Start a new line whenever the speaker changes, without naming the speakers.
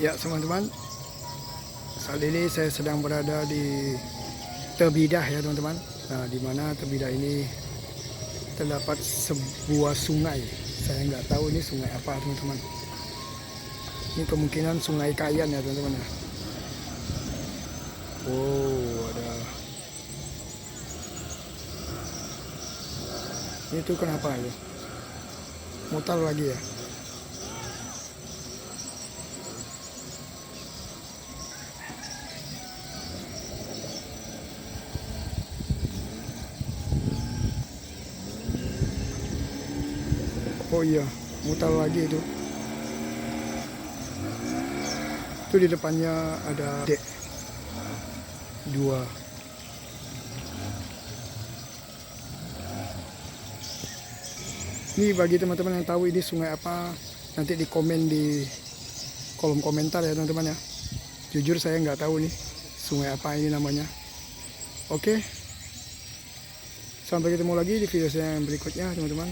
Ya teman-teman, saat ini saya sedang berada di Tebidah ya teman-teman. Nah, di mana Tebidah ini terdapat sebuah sungai. Saya nggak tahu ini sungai apa teman-teman. Ini kemungkinan Sungai Kayan ya teman-teman ya. Oh, ada. Itu kenapa ya? Mutar lagi ya? Oh iya, mutar lagi itu. Itu di depannya ada D2. Ini bagi teman-teman yang tahu ini sungai apa, nanti di komen di kolom komentar ya teman-teman ya. Jujur saya nggak tahu nih sungai apa ini namanya. Oke, sampai ketemu lagi di video saya yang berikutnya teman-teman.